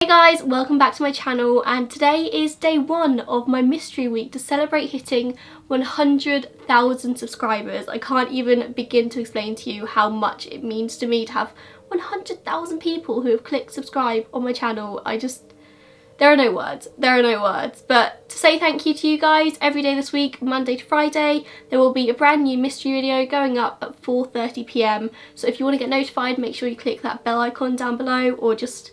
guys, welcome back to my channel, and today is day one of my mystery week to celebrate hitting 100,000 subscribers. I can't even begin to explain to you how much it means to me to have 100,000 people who have clicked subscribe on my channel. There are no words, but to say thank you to you guys, every day this week, Monday to Friday, there will be a brand new mystery video going up at 4:30 p.m. So if you want to get notified, make sure you click that bell icon down below, or just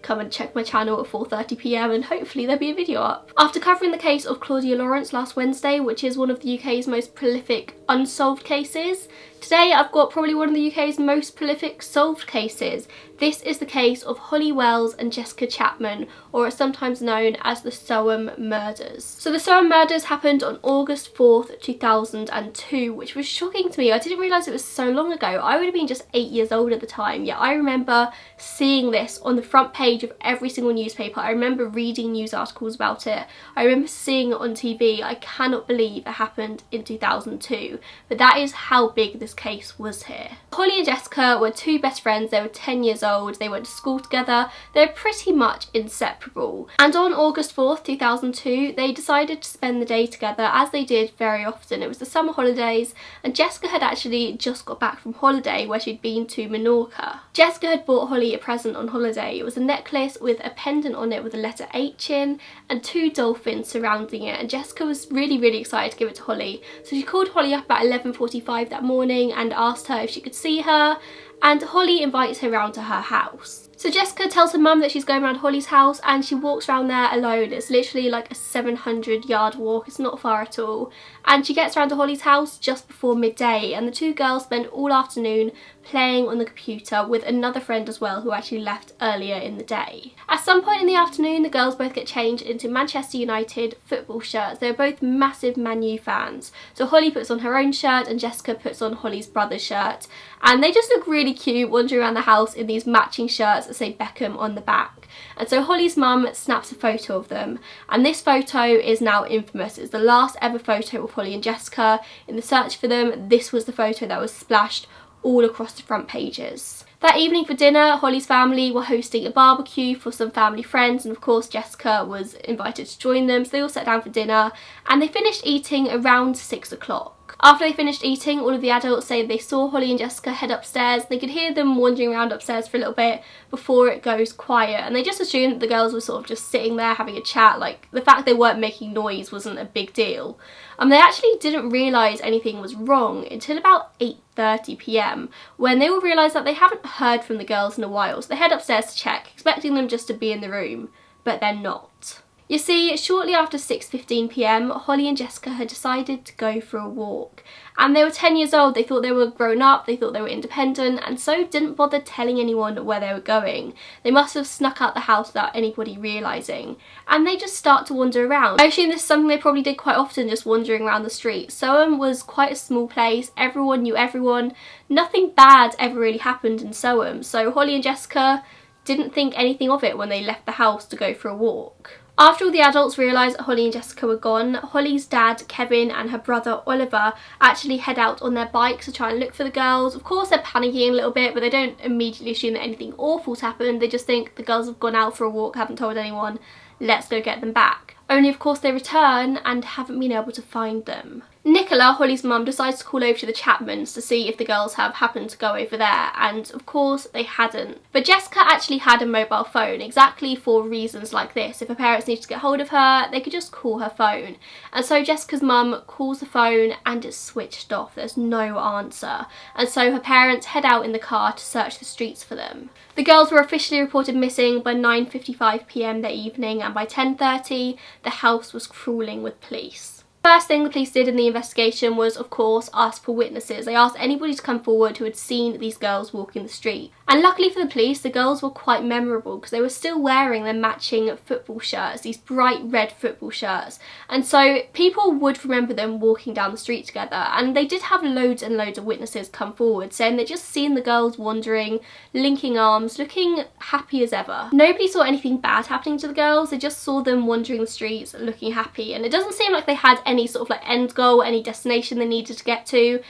come and check my channel at 4:30 p.m. and hopefully there'll be a video up. After covering the case of Claudia Lawrence last Wednesday, which is one of the UK's most prolific unsolved cases, today I've got probably one of the UK's most prolific solved cases. This is the case of Holly Wells and Jessica Chapman, or as sometimes known as the Soham murders. So the Soham murders happened on August 4th, 2002, which was shocking to me. I didn't realise it was so long ago. I would have been just 8 years old at the time, yet I remember seeing this on the front page of every single newspaper. I remember reading news articles about it. I remember seeing it on TV. I cannot believe it happened in 2002, but that is how big this case was here. Holly and Jessica were two best friends. They were 10 years old. They went to school together. They're pretty much inseparable. And on August 4th, 2002, they decided to spend the day together, as they did very often. It was the summer holidays, and Jessica had actually just got back from holiday where she'd been to Menorca. Jessica had bought Holly a present on holiday. It was a necklace with a pendant on it with the letter H in and two dolphins surrounding it, and Jessica was really excited to give it to Holly. So she called Holly up about 11:45 that morning and asked her if she could see her, and Holly invites her round to her house. So Jessica tells her mum that she's going around Holly's house, and she walks around there alone. It's literally like a 700-yard walk, it's not far at all. And she gets around to Holly's house just before midday, and the two girls spend all afternoon playing on the computer with another friend as well, who actually left earlier in the day. At some point in the afternoon, the girls both get changed into Manchester United football shirts. They're both massive Man U fans. So Holly puts on her own shirt and Jessica puts on Holly's brother's shirt, and they just look really cute wandering around the house in these matching shirts that say Beckham on the back. And so Holly's mum snaps a photo of them, and this photo is now infamous. It's the last ever photo of Holly and Jessica. In the search for them, this was the photo that was splashed all across the front pages. That evening for dinner, Holly's family were hosting a barbecue for some family friends, and of course Jessica was invited to join them, so they all sat down for dinner, and they finished eating around 6 o'clock. After they finished eating, all of the adults say they saw Holly and Jessica head upstairs. They could hear them wandering around upstairs for a little bit before it goes quiet, and they just assumed that the girls were sort of just sitting there having a chat. Like, the fact they weren't making noise wasn't a big deal. They actually didn't realise anything was wrong until about 8:30 p.m. when they all realised that they haven't heard from the girls in a while. So they head upstairs to check, expecting them just to be in the room, but they're not. You see, shortly after 6:15 p.m, Holly and Jessica had decided to go for a walk. And they were 10 years old, they thought they were grown up, they thought they were independent, and so didn't bother telling anyone where they were going. They must have snuck out the house without anybody realising. And they just start to wander around. I assume this is something they probably did quite often, just wandering around the street. Soham was quite a small place, everyone knew everyone. Nothing bad ever really happened in Soham, so Holly and Jessica didn't think anything of it when they left the house to go for a walk. After all the adults realised that Holly and Jessica were gone, Holly's dad, Kevin, and her brother, Oliver, actually head out on their bikes to try and look for the girls. Of course, they're panicking a little bit, but they don't immediately assume that anything awful's happened. They just think the girls have gone out for a walk, haven't told anyone, let's go get them back. Only, of course, they return and haven't been able to find them. Nicola, Holly's mum, decides to call over to the Chapmans to see if the girls have happened to go over there, and of course they hadn't. But Jessica actually had a mobile phone, exactly for reasons like this. If her parents needed to get hold of her, they could just call her phone. And so Jessica's mum calls the phone and it's switched off, there's no answer. And so her parents head out in the car to search the streets for them. The girls were officially reported missing by 9:55 p.m. that evening, and by 10:30 the house was crawling with police. First thing the police did in the investigation was, of course, ask for witnesses. They asked anybody to come forward who had seen these girls walking the street. And luckily for the police, the girls were quite memorable because they were still wearing their matching football shirts, these bright red football shirts. And so people would remember them walking down the street together. And they did have loads and loads of witnesses come forward saying they'd just seen the girls wandering, linking arms, looking happy as ever. Nobody saw anything bad happening to the girls. They just saw them wandering the streets, looking happy. And it doesn't seem like they had any sort of like end goal, any destination they needed to get to.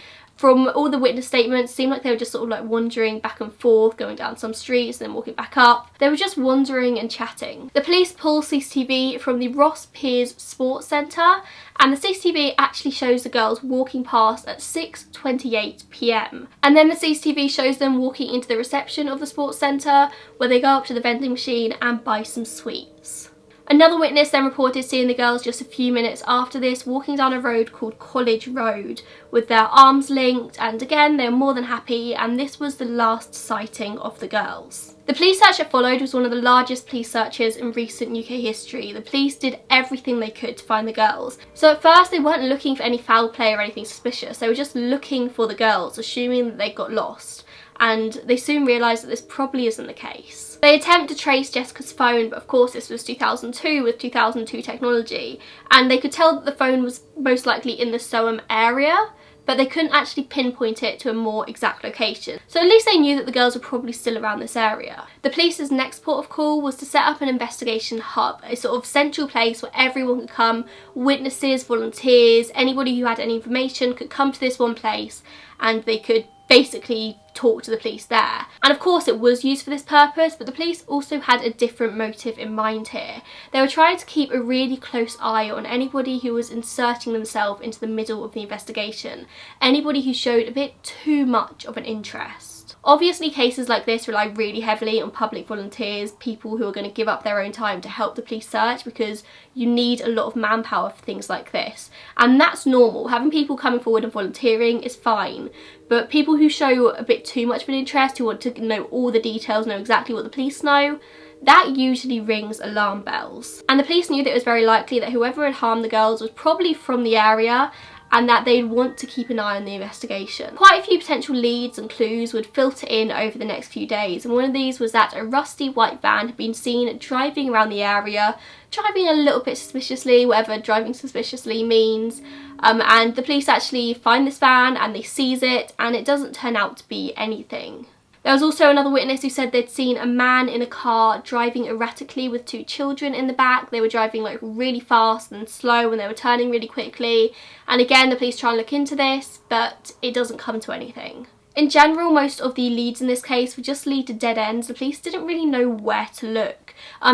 From all the witness statements, it seemed like they were just sort of like wandering back and forth, going down some streets and then walking back up. They were just wandering and chatting. The police pulled CCTV from the Ross Piers Sports Centre, and the CCTV actually shows the girls walking past at 6:28 p.m. And then the CCTV shows them walking into the reception of the sports centre, where they go up to the vending machine and buy some sweets. Another witness then reported seeing the girls just a few minutes after this walking down a road called College Road with their arms linked, and again they were more than happy, and this was the last sighting of the girls. The police search that followed was one of the largest police searches in recent UK history. The police did everything they could to find the girls. So at first they weren't looking for any foul play or anything suspicious, they were just looking for the girls, assuming that they got lost. And they soon realised that this probably isn't the case. They attempt to trace Jessica's phone, but of course this was 2002 with 2002 technology, and they could tell that the phone was most likely in the Soham area, but they couldn't actually pinpoint it to a more exact location. So at least they knew that the girls were probably still around this area. The police's next port of call was to set up an investigation hub, a sort of central place where everyone could come, witnesses, volunteers, anybody who had any information could come to this one place, and they could basically talk to the police there. And of course it was used for this purpose, but the police also had a different motive in mind here. They were trying to keep a really close eye on anybody who was inserting themselves into the middle of the investigation, anybody who showed a bit too much of an interest. Obviously cases like this rely really heavily on public volunteers, people who are going to give up their own time to help the police search, because you need a lot of manpower for things like this. And that's normal. Having people coming forward and volunteering is fine, but people who show a bit too much of an interest, who want to know all the details, know exactly what the police know, that usually rings alarm bells. And the police knew that it was very likely that whoever had harmed the girls was probably from the area, and that they'd want to keep an eye on the investigation. Quite a few potential leads and clues would filter in over the next few days, and one of these was that a rusty white van had been seen driving around the area, driving a little bit suspiciously, whatever driving suspiciously means, and the police actually find this van and they seize it, and it doesn't turn out to be anything. There was also another witness who said they'd seen a man in a car driving erratically with two children in the back. They were driving like really fast and slow, and they were turning really quickly. And again, the police try and look into this, but it doesn't come to anything. In general, most of the leads in this case would just lead to dead ends. The police didn't really know where to look.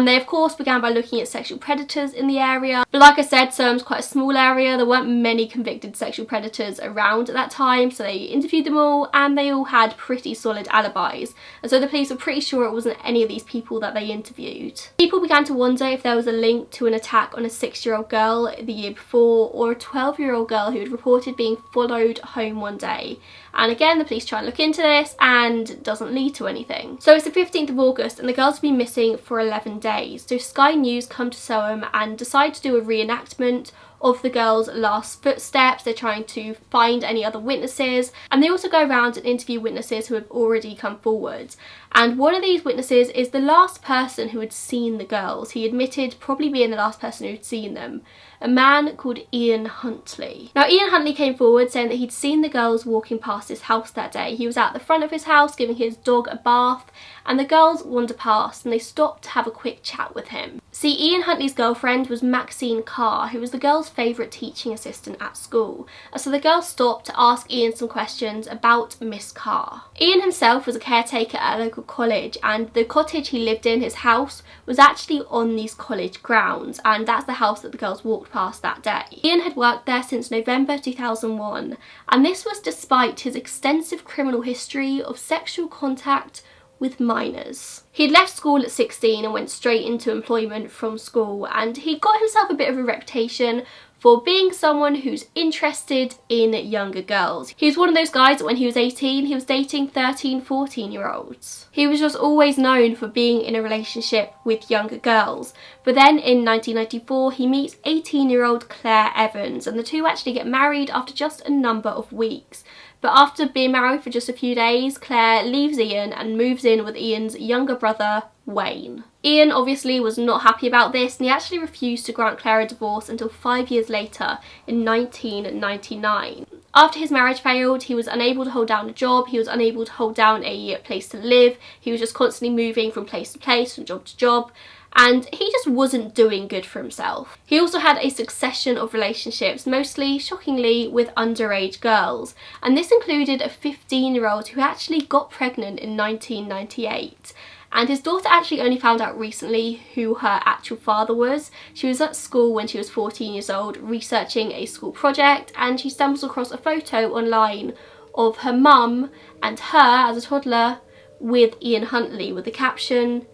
They of course began by looking at sexual predators in the area, but like I said, Soham's quite a small area. There weren't many convicted sexual predators around at that time, so they interviewed them all, and they all had pretty solid alibis, and so the police were pretty sure it wasn't any of these people that they interviewed. People began to wonder if there was a link to an attack on a 6-year-old girl the year before, or a 12-year-old girl who had reported being followed home one day. And again, the police try and look into this, and it doesn't lead to anything. So it's the 15th of August and the girls have been missing for 11 days. So Sky News come to Soham and decide to do a reenactment of the girls' last footsteps. They're trying to find any other witnesses, and they also go around and interview witnesses who have already come forward. And one of these witnesses is the last person who had seen the girls. He admitted probably being the last person who had seen them, a man called Ian Huntley. Now Ian Huntley came forward saying that he'd seen the girls walking past his house that day. He was at the front of his house giving his dog a bath, and the girls wandered past and they stopped to have a quick chat with him. See, Ian Huntley's girlfriend was Maxine Carr, who was the girls' favourite teaching assistant at school. So the girls stopped to ask Ian some questions about Miss Carr. Ian himself was a caretaker at a local college, and the cottage he lived in, his house, was actually on these college grounds, and that's the house that the girls walked past that day. Ian had worked there since November 2001, and this was despite his extensive criminal history of sexual contact with minors. He'd left school at 16 and went straight into employment from school, and he got himself a bit of a reputation for being someone who's interested in younger girls. He was one of those guys that when he was 18, he was dating 13, 14-year-olds. He was just always known for being in a relationship with younger girls. But then in 1994, he meets 18-year-old Claire Evans, and the two actually get married after just a number of weeks. But after being married for just a few days, Claire leaves Ian and moves in with Ian's younger brother, Wayne. Ian obviously was not happy about this, and he actually refused to grant Claire a divorce until 5 years later in 1999. After his marriage failed, he was unable to hold down a job, he was unable to hold down a place to live, he was just constantly moving from place to place, from job to job, and he just wasn't doing good for himself. He also had a succession of relationships, mostly, shockingly, with underage girls, and this included a 15-year-old who actually got pregnant in 1998. And his daughter actually only found out recently who her actual father was. She was at school when she was 14 years old researching a school project, and she stumbles across a photo online of her mum and her as a toddler with Ian Huntley, with the caption,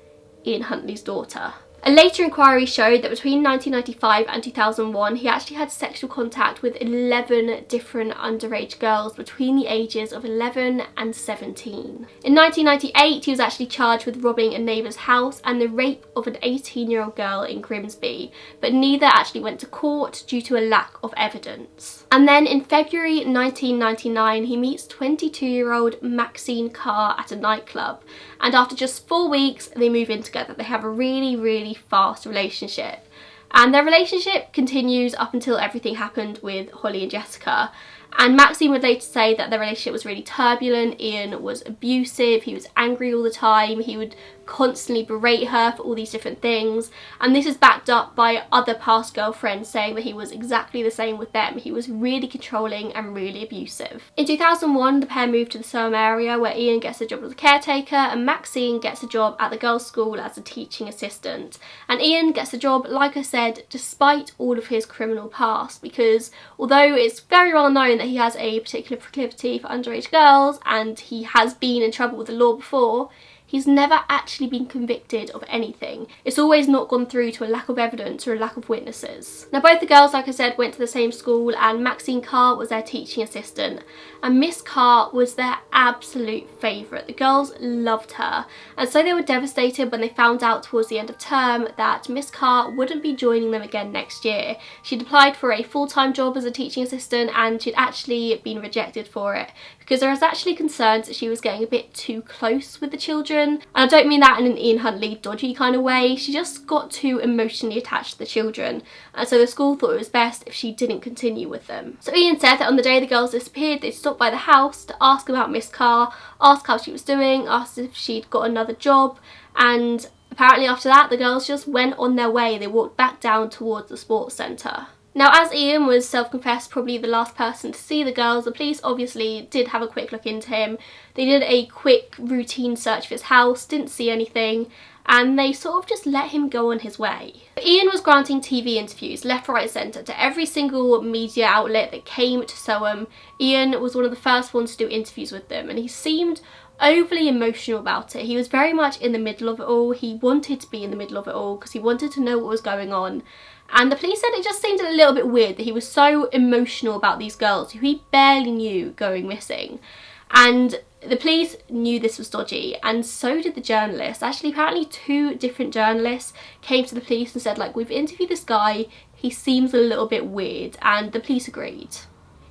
"Ian Huntley's daughter." A later inquiry showed that between 1995 and 2001 he actually had sexual contact with 11 different underage girls between the ages of 11 and 17. In 1998 he was actually charged with robbing a neighbour's house and the rape of an 18-year-old girl in Grimsby, but neither actually went to court due to a lack of evidence. And then in February 1999 he meets 22-year-old Maxine Carr at a nightclub, and after just 4 weeks they move in together. They have a really fast relationship, and their relationship continues up until everything happened with Holly and Jessica. And Maxine would later say that their relationship was really turbulent. Ian was abusive, he was angry all the time, he would constantly berate her for all these different things, and this is backed up by other past girlfriends saying that he was exactly the same with them. He was really controlling and really abusive. In 2001 the pair moved to the Soham area, where Ian gets a job as a caretaker and Maxine gets a job at the girls' school as a teaching assistant. And Ian gets a job, like I said, despite all of his criminal past, because although it's very well known that he has a particular proclivity for underage girls and he has been in trouble with the law before, he's never actually been convicted of anything. It's always not gone through to a lack of evidence or a lack of witnesses. Now both the girls, like I said, went to the same school, and Maxine Carr was their teaching assistant, and Miss Carr was their absolute favourite. The girls loved her, and so they were devastated when they found out towards the end of term that Miss Carr wouldn't be joining them again next year. She'd applied for a full-time job as a teaching assistant and she'd actually been rejected for it because there was actually concerns that she was getting a bit too close with the children. And I don't mean that in an Ian Huntley dodgy kind of way, she just got too emotionally attached to the children, and so the school thought it was best if she didn't continue with them. So Ian said that on the day the girls disappeared they stopped by the house to ask about Miss Carr, ask how she was doing, asked if she'd got another job, and apparently after that the girls just went on their way. They walked back down towards the sports centre. Now, as Ian was self-confessed probably the last person to see the girls, the police obviously did have a quick look into him. They did a quick routine search of his house, didn't see anything, and they sort of just let him go on his way. Ian was granting TV interviews left, right, centre to every single media outlet that came to Soham. Ian was one of the first ones to do interviews with them, and he seemed overly emotional about it. He was very much in the middle of it all. He wanted to be in the middle of it all because he wanted to know what was going on. And the police said it just seemed a little bit weird that he was so emotional about these girls who he barely knew going missing. And the police knew this was dodgy, and so did the journalists. Actually, apparently 2 different journalists came to the police and said, like, we've interviewed this guy, he seems a little bit weird, and the police agreed.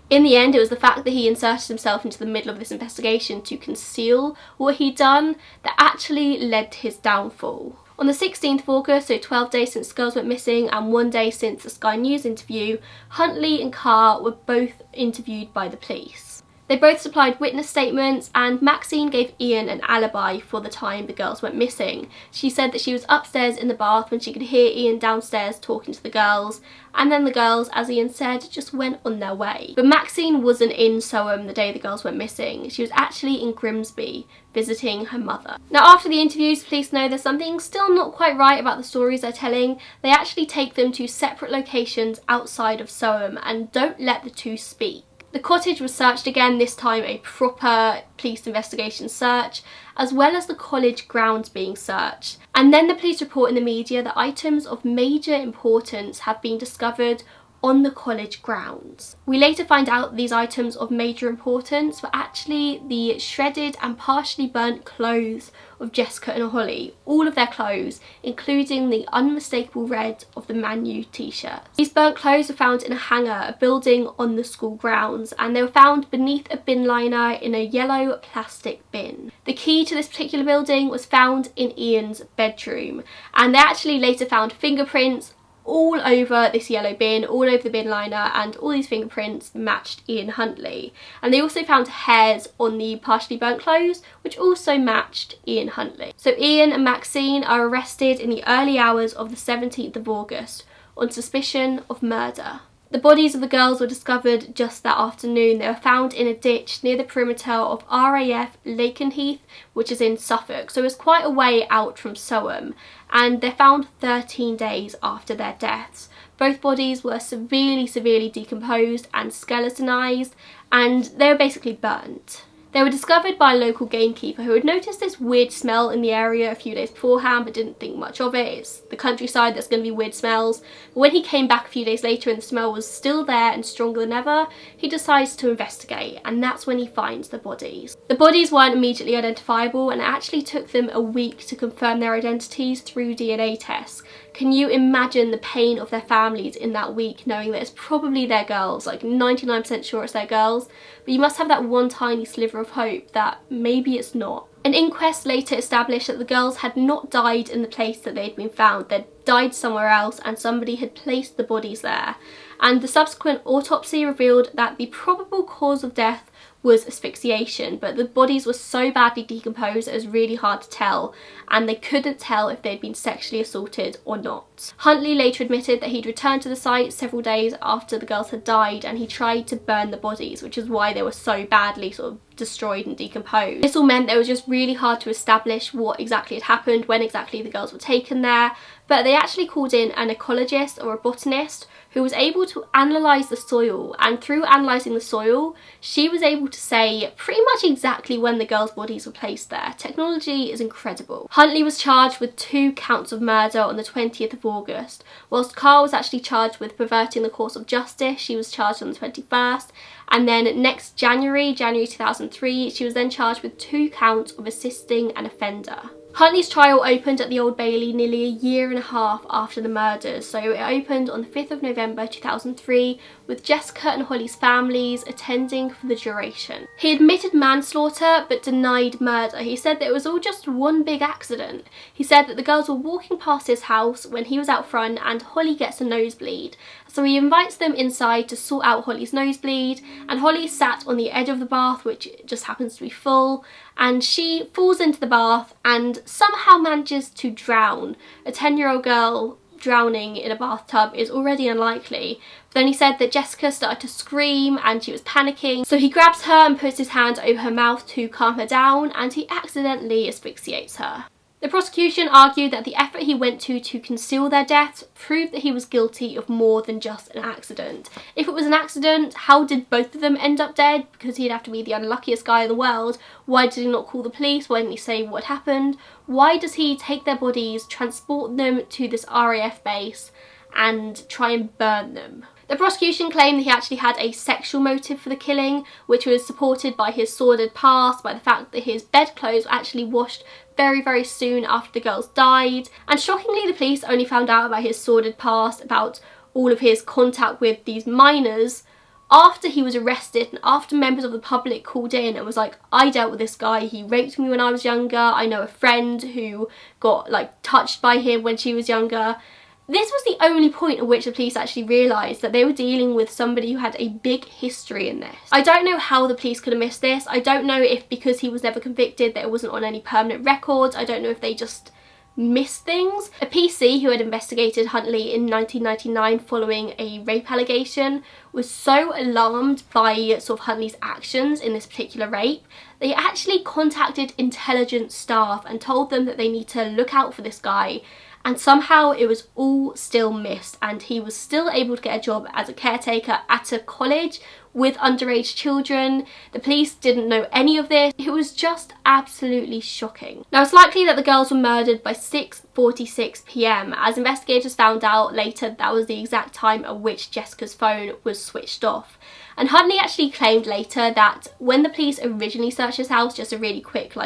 In the end, it was the fact that he inserted himself into the middle of this investigation to conceal what he'd done that actually led to his downfall. On the 16th of August, so 12 days since the girls went missing and 1 day since the Sky News interview, Huntley and Carr were both interviewed by the police. They both supplied witness statements, and Maxine gave Ian an alibi for the time the girls went missing. She said that she was upstairs in the bath when she could hear Ian downstairs talking to the girls, and then the girls, as Ian said, just went on their way. But Maxine wasn't in Soham the day the girls went missing. She was actually in Grimsby visiting her mother. Now, after the interviews, police know there's something still not quite right about the stories they're telling. They actually take them to separate locations outside of Soham and don't let the two speak. The cottage was searched again, this time a proper police investigation search, as well as the college grounds being searched. And then the police report in the media that items of major importance have been discovered on the college grounds. We later find out these items of major importance were actually the shredded and partially burnt clothes of Jessica and Holly, all of their clothes, including the unmistakable red of the Man U t-shirt. These burnt clothes were found in a hangar, a building on the school grounds, and they were found beneath a bin liner in a yellow plastic bin. The key to this particular building was found in Ian's bedroom, and they actually later found fingerprints all over this yellow bin, all over the bin liner, and all these fingerprints matched Ian Huntley. And they also found hairs on the partially burnt clothes, which also matched Ian Huntley. So Ian and Maxine are arrested in the early hours of the 17th of August on suspicion of murder. The bodies of the girls were discovered just that afternoon. They were found in a ditch near the perimeter of RAF Lakenheath, which is in Suffolk, so it's quite a way out from Soham, and they're found 13 days after their deaths. Both bodies were severely decomposed and skeletonized, and they were basically burnt. They were discovered by a local gamekeeper who had noticed this weird smell in the area a few days beforehand but didn't think much of it. It's the countryside, there's going to be weird smells. But when he came back a few days later and the smell was still there and stronger than ever, he decides to investigate, and that's when he finds the bodies. The bodies weren't immediately identifiable, and it actually took them a week to confirm their identities through DNA tests. Can you imagine the pain of their families in that week, knowing that it's probably their girls, like 99% sure it's their girls, but you must have that one tiny sliver of hope that maybe it's not. An inquest later established that the girls had not died in the place that they'd been found. They'd died somewhere else and somebody had placed the bodies there. And the subsequent autopsy revealed that the probable cause of death was asphyxiation, but the bodies were so badly decomposed it was really hard to tell, and they couldn't tell if they'd been sexually assaulted or not. Huntley later admitted that he'd returned to the site several days after the girls had died, and he tried to burn the bodies, which is why they were so badly sort of destroyed and decomposed. This all meant that it was just really hard to establish what exactly had happened, when exactly the girls were taken there, but they actually called in an ecologist or a botanist who was able to analyse the soil, and through analysing the soil she was able to say pretty much exactly when the girls' bodies were placed there. Technology is incredible. Huntley was charged with 2 counts of murder on the 20th of August, whilst Carr was actually charged with perverting the course of justice. She was charged on the 21st, and then next January 2003, she was then charged with 2 counts of assisting an offender. Huntley's trial opened at the Old Bailey nearly a year and a half after the murders, so it opened on the 5th of November 2003 with Jessica and Holly's families attending for the duration. He admitted manslaughter but denied murder. He said that it was all just one big accident. He said that the girls were walking past his house when he was out front and Holly gets a nosebleed. So he invites them inside to sort out Holly's nosebleed, and Holly sat on the edge of the bath, which just happens to be full, and she falls into the bath and somehow manages to drown. A 10-year-old girl drowning in a bathtub is already unlikely. But then he said that Jessica started to scream and she was panicking, so he grabs her and puts his hand over her mouth to calm her down, and he accidentally asphyxiates her. The prosecution argued that the effort he went to conceal their deaths proved that he was guilty of more than just an accident. If it was an accident, how did both of them end up dead? Because he'd have to be the unluckiest guy in the world. Why did he not call the police? Why didn't he say what happened? Why does he take their bodies, transport them to this RAF base and try and burn them? The prosecution claimed that he actually had a sexual motive for the killing, which was supported by his sordid past, by the fact that his bedclothes were actually washed very soon after the girls died. And shockingly, the police only found out about his sordid past, about all of his contact with these minors, after he was arrested and after members of the public called in and was like, I dealt with this guy, he raped me when I was younger, I know a friend who got touched by him when she was younger. This was the only point at which the police actually realised that they were dealing with somebody who had a big history in this. I don't know how the police could have missed this. I don't know if because he was never convicted that it wasn't on any permanent records. I don't know if they just missed things. A PC who had investigated Huntley in 1999 following a rape allegation was so alarmed by sort of Huntley's actions in this particular rape, they actually contacted intelligence staff and told them that they need to look out for this guy. And somehow it was all still missed, and he was still able to get a job as a caretaker at a college with underage children. The police didn't know any of this. It was just absolutely shocking. Now, it's likely that the girls were murdered by 6:46 p.m. As investigators found out later, that was the exact time at which Jessica's phone was switched off. And Huntley actually claimed later that when the police originally searched his house, just a really quick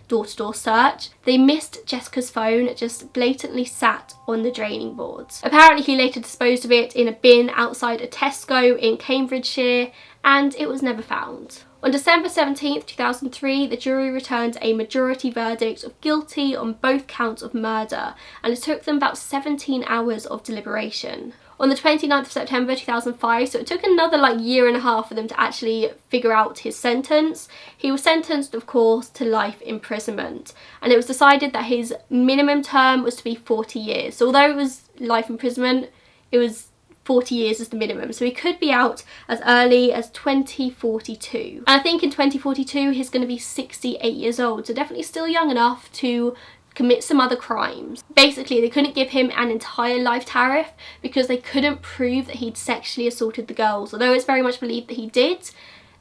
door-to-door search, they missed Jessica's phone just blatantly sat on the draining boards. Apparently he later disposed of it in a bin outside a Tesco in Cambridgeshire, and it was never found. On December 17th, 2003, the jury returned a majority verdict of guilty on both counts of murder, and it took them about 17 hours of deliberation. On the 29th of September 2005, so it took another year and a half for them to actually figure out his sentence. He was sentenced, of course, to life imprisonment, and it was decided that his minimum term was to be 40 years. So although it was life imprisonment, it was 40 years as the minimum, so he could be out as early as 2042. And I think in 2042 he's going to be 68 years old, so definitely still young enough to commit some other crimes. Basically, they couldn't give him an entire life tariff because they couldn't prove that he'd sexually assaulted the girls. Although it's very much believed that he did,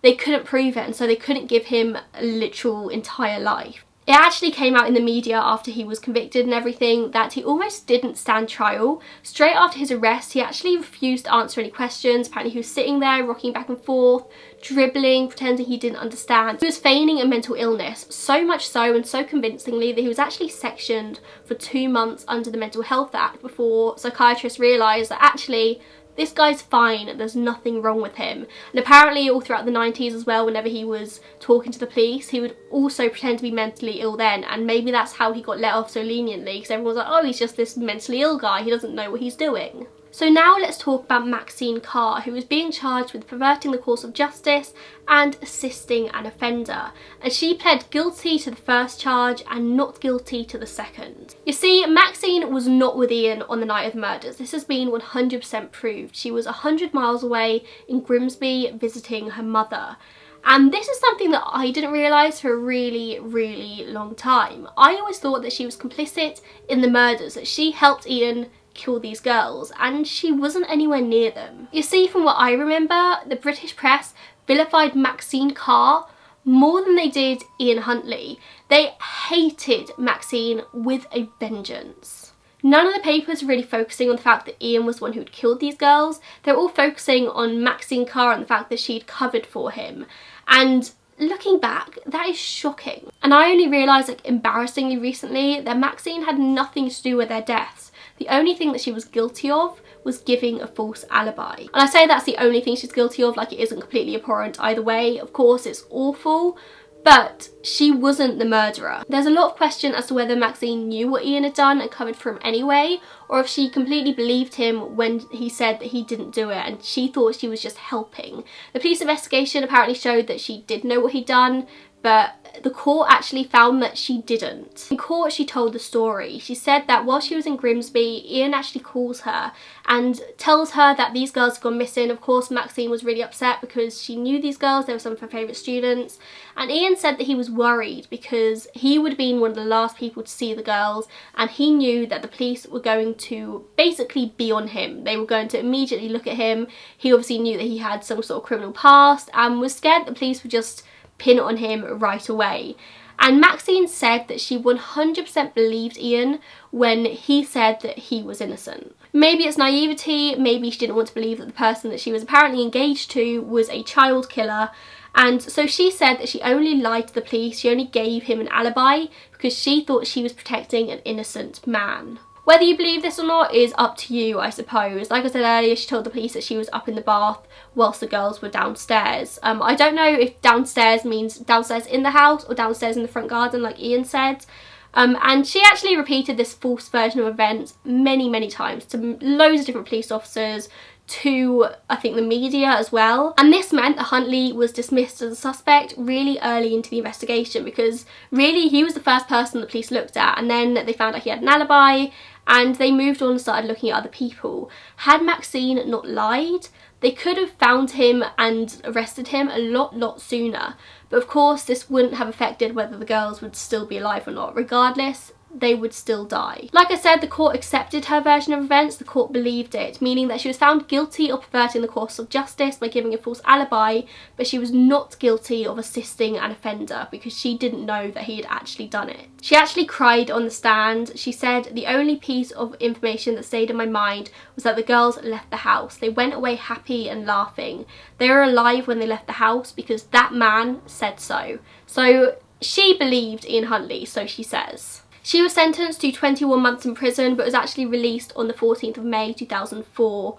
they couldn't prove it, and so they couldn't give him a literal entire life. It actually came out in the media after he was convicted and everything that he almost didn't stand trial. Straight after his arrest, he actually refused to answer any questions. Apparently he was sitting there rocking back and forth, dribbling, pretending he didn't understand. He was feigning a mental illness, so much so and so convincingly that he was actually sectioned for 2 months under the Mental Health Act before psychiatrists realised that actually this guy's fine, there's nothing wrong with him. And apparently all throughout the 90s as well, whenever he was talking to the police, he would also pretend to be mentally ill then, and maybe that's how he got let off so leniently, because everyone was like, oh, he's just this mentally ill guy, he doesn't know what he's doing. So now let's talk about Maxine Carr, who was being charged with perverting the course of justice and assisting an offender. And she pled guilty to the first charge and not guilty to the second. You see, Maxine was not with Ian on the night of the murders. This has been 100% proved. She was 100 miles away in Grimsby visiting her mother. And this is something that I didn't realise for a really, really long time. I always thought that she was complicit in the murders, that she helped Ian kill these girls, and she wasn't anywhere near them. You see, from what I remember, the British press vilified Maxine Carr more than they did Ian Huntley. They hated Maxine with a vengeance. None of the papers were really focusing on the fact that Ian was the one who'd killed these girls. They're all focusing on Maxine Carr and the fact that she'd covered for him. And looking back, that is shocking. And I only realised, embarrassingly recently, that Maxine had nothing to do with their deaths. The only thing that she was guilty of was giving a false alibi. And I say that's the only thing she's guilty of, it isn't completely abhorrent either way. Of course, it's awful, but she wasn't the murderer. There's a lot of question as to whether Maxine knew what Ian had done and covered for him anyway, or if she completely believed him when he said that he didn't do it and she thought she was just helping. The police investigation apparently showed that she did know what he'd done, but the court actually found that she didn't. In court, she told the story. She said that while she was in Grimsby, Ian actually calls her and tells her that these girls have gone missing. Of course, Maxine was really upset because she knew these girls, they were some of her favourite students. And Ian said that he was worried because he would have been one of the last people to see the girls, and he knew that the police were going to basically be on him. They were going to immediately look at him. He obviously knew that he had some sort of criminal past and was scared the police would just pin it on him right away. And Maxine said that she 100% believed Ian when he said that he was innocent. Maybe it's naivety, maybe she didn't want to believe that the person that she was apparently engaged to was a child killer, and so she said that she only lied to the police, she only gave him an alibi because she thought she was protecting an innocent man. Whether you believe this or not is up to you, I suppose. Like I said earlier, she told the police that she was up in the bath whilst the girls were downstairs. I don't know if downstairs means downstairs in the house or downstairs in the front garden like Ian said. And she actually repeated this false version of events many times to loads of different police officers, to I think the media as well. And this meant that Huntley was dismissed as a suspect really early into the investigation because really he was the first person the police looked at, and then they found out he had an alibi and they moved on and started looking at other people. Had Maxine not lied, they could have found him and arrested him a lot sooner. But of course this wouldn't have affected whether the girls would still be alive or not. Regardless, they would still die. Like I said, the court accepted her version of events, the court believed it, meaning that she was found guilty of perverting the course of justice by giving a false alibi, but she was not guilty of assisting an offender because she didn't know that he had actually done it. She actually cried on the stand. She said, "The only piece of information that stayed in my mind was that the girls left the house. They went away happy and laughing. They were alive when they left the house because that man said so." So she believed Ian Huntley, so she says. She was sentenced to 21 months in prison but was actually released on the 14th of May 2004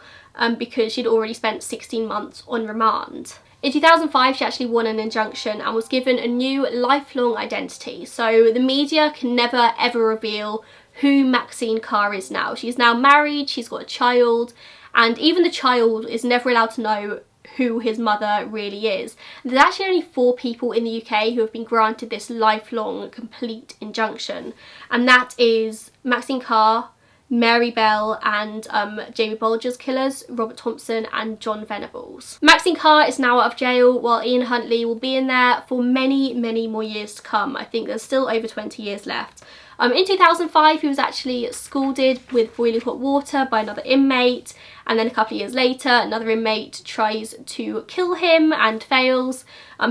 because she'd already spent 16 months on remand. In 2005, she actually won an injunction and was given a new lifelong identity. So the media can never ever reveal who Maxine Carr is now. She's now married, she's got a child, and even the child is never allowed to know who his mother really is. There's actually only 4 people in the UK who have been granted this lifelong complete injunction, and that is Maxine Carr, Mary Bell, and Jamie Bulger's killers, Robert Thompson and John Venables. Maxine Carr is now out of jail, while Ian Huntley will be in there for many, many more years to come. I think there's still over 20 years left. In 2005, he was actually scalded with boiling hot water by another inmate, and then a couple of years later, another inmate tries to kill him and fails.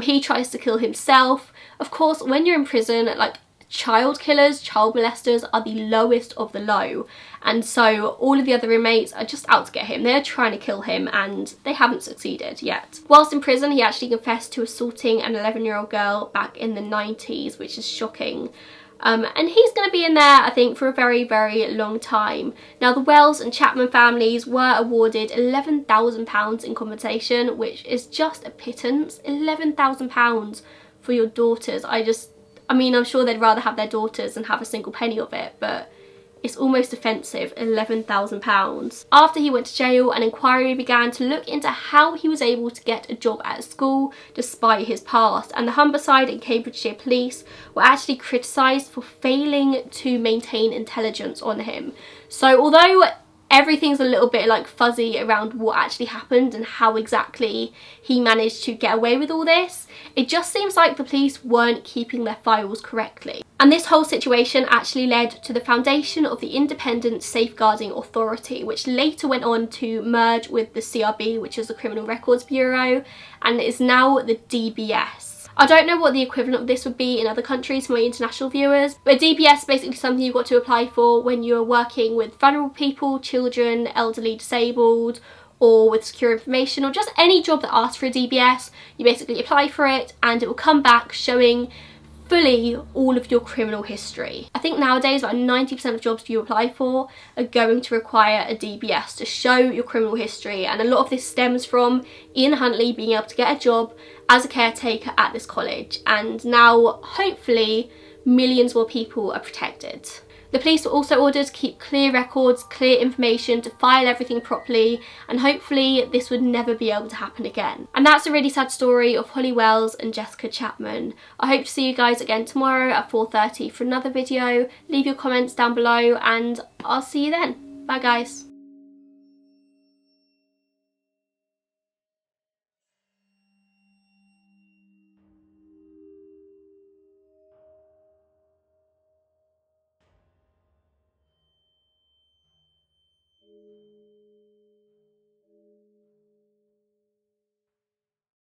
He tries to kill himself. Of course, when you're in prison, like, child killers, child molesters are the lowest of the low, and so all of the other inmates are just out to get him. They're trying to kill him and they haven't succeeded yet. Whilst in prison, he actually confessed to assaulting an 11-year-old girl back in the 90s, which is shocking. And he's going to be in there, I think, for a very, very long time. Now, the Wells and Chapman families were awarded £11,000 in compensation, which is just a pittance. £11,000 for your daughters. I mean, I'm sure they'd rather have their daughters than have a single penny of it, but it's almost offensive, £11,000. After he went to jail, an inquiry began to look into how he was able to get a job at a school despite his past, and the Humberside and Cambridgeshire police were actually criticised for failing to maintain intelligence on him. So although everything's a little bit like fuzzy around what actually happened and how exactly he managed to get away with all this, it just seems like the police weren't keeping their files correctly. And this whole situation actually led to the foundation of the Independent Safeguarding Authority, which later went on to merge with the CRB, which is the Criminal Records Bureau, and is now the DBS. I don't know what the equivalent of this would be in other countries for my international viewers, but DBS is basically something you've got to apply for when you're working with vulnerable people, children, elderly, disabled, or with secure information, or just any job that asks for a DBS. You basically apply for it and it will come back showing fully all of your criminal history. I think nowadays about 90% of jobs you apply for are going to require a DBS to show your criminal history, and a lot of this stems from Ian Huntley being able to get a job as a caretaker at this college, and now hopefully millions more people are protected. The police were also ordered to keep clear records, clear information, to file everything properly, and hopefully this would never be able to happen again. And that's a really sad story of Holly Wells and Jessica Chapman. I hope to see you guys again tomorrow at 4:30 for another video. Leave your comments down below and I'll see you then. Bye guys.